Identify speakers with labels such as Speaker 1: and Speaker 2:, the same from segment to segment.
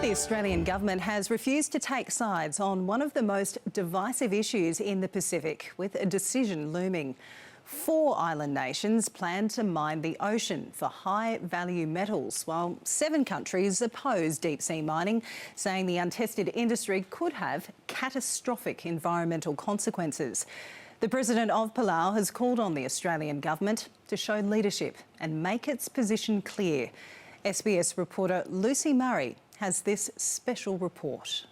Speaker 1: The Australian government has refused to take sides on one of the most divisive issues in the Pacific, with a decision looming. 4 island nations plan to mine the ocean for high-value metals, while 7 countries oppose deep-sea mining, saying the untested industry could have catastrophic environmental consequences. The President of Palau has called on the Australian government to show leadership and make its position clear. SBS reporter Lucy Murray has this special report.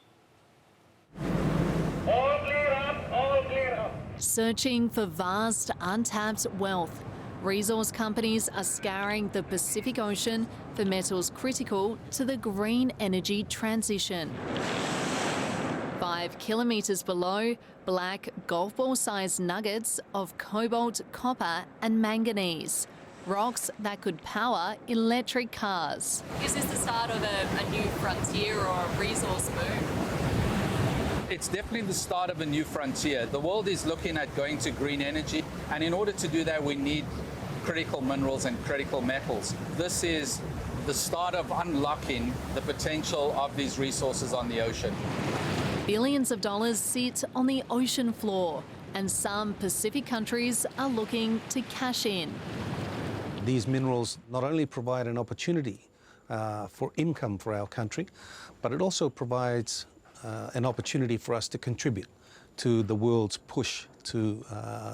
Speaker 2: All clear up, all clear up.
Speaker 3: Searching for vast, untapped wealth, resource companies are scouring the Pacific Ocean for metals critical to the green energy transition. 5 kilometres below, black golf ball-sized nuggets of cobalt, copper and manganese. Rocks that could power electric cars.
Speaker 4: Is this the start of a new frontier or a resource boom?
Speaker 5: It's definitely the start of a new frontier. The world is looking at going to green energy, and in order to do that, we need critical minerals and critical metals. This is the start of unlocking the potential of these resources on the ocean.
Speaker 3: Billions of dollars sit on the ocean floor, and some Pacific countries are looking to cash in.
Speaker 6: These minerals not only provide an opportunity for income for our country, but it also provides an opportunity for us to contribute to the world's push to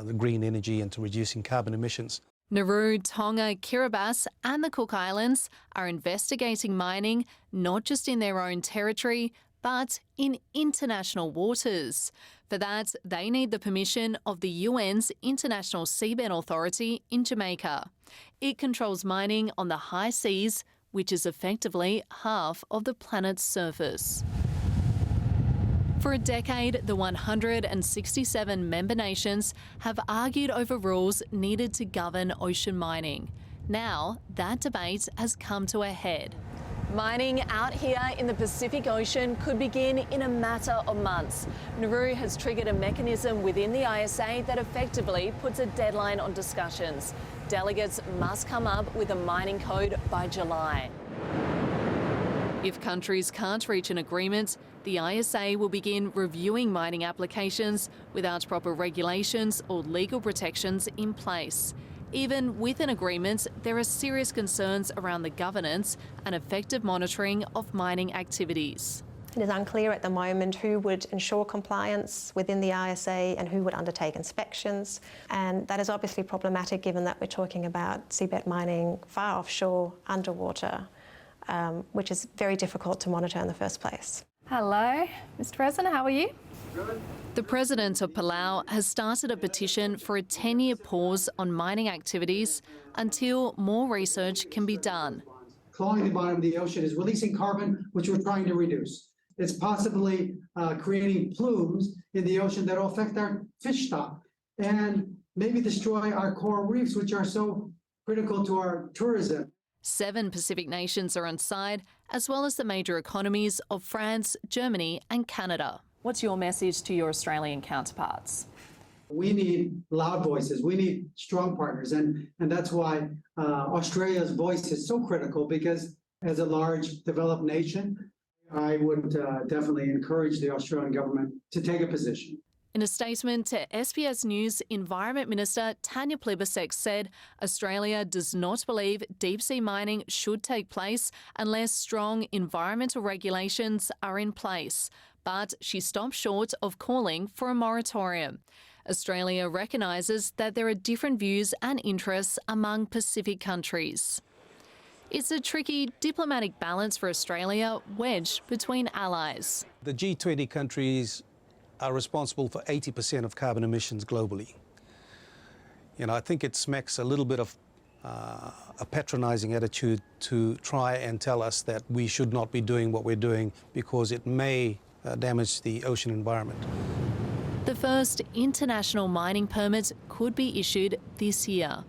Speaker 6: the green energy and to reducing carbon emissions.
Speaker 3: Nauru, Tonga, Kiribati and the Cook Islands are investigating mining not just in their own territory, but in international waters. For that, they need the permission of the UN's International Seabed Authority in Jamaica. It controls mining on the high seas, which is effectively half of the planet's surface. For a decade, the 167 member nations have argued over rules needed to govern ocean mining. Now, that debate has come to a head. Mining out here in the Pacific Ocean could begin in a matter of months. Nauru has triggered a mechanism within the ISA that effectively puts a deadline on discussions. Delegates must come up with a mining code by July. If countries can't reach an agreement, the ISA will begin reviewing mining applications without proper regulations or legal protections in place. Even with an agreement, there are serious concerns around the governance and effective monitoring of mining activities.
Speaker 7: It is unclear at the moment who would ensure compliance within the ISA and who would undertake inspections. And that is obviously problematic given that we're talking about seabed mining far offshore, underwater, which is very difficult to monitor in the first place.
Speaker 4: Hello, Mr. President, how are you?
Speaker 2: Good.
Speaker 3: The President of Palau has started a petition for a 10-year pause on mining activities until more research can be done.
Speaker 8: Clawing the bottom of the ocean is releasing carbon, which we're trying to reduce. It's possibly creating plumes in the ocean that will affect our fish stock and maybe destroy our coral reefs, which are so critical to our tourism.
Speaker 3: 7 Pacific nations are on side, as well as the major economies of France, Germany and Canada. What's your message to your Australian counterparts?
Speaker 8: We need loud voices. We need strong partners. And that's why Australia's voice is so critical, because as a large developed nation, I would definitely encourage the Australian government to take a position.
Speaker 3: In a statement to SBS News, Environment Minister Tanya Plibersek said Australia does not believe deep-sea mining should take place unless strong environmental regulations are in place. But she stopped short of calling for a moratorium. Australia recognises that there are different views and interests among Pacific countries. It's a tricky diplomatic balance for Australia, wedged between allies.
Speaker 6: The G20 countries are responsible for 80% of carbon emissions globally. I think it smacks a little bit of a patronising attitude to try and tell us that we should not be doing what we're doing because it may damage the ocean environment.
Speaker 3: The first international mining permit could be issued this year.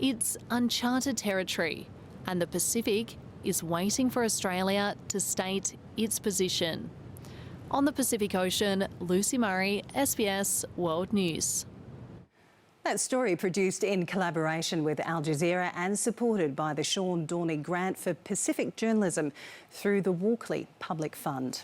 Speaker 3: It's uncharted territory, and the Pacific is waiting for Australia to state its position. On the Pacific Ocean, Lucy Murray, SBS World News.
Speaker 1: That story produced in collaboration with Al Jazeera and supported by the Dorney Grant for Pacific Journalism through the Walkley Public Fund.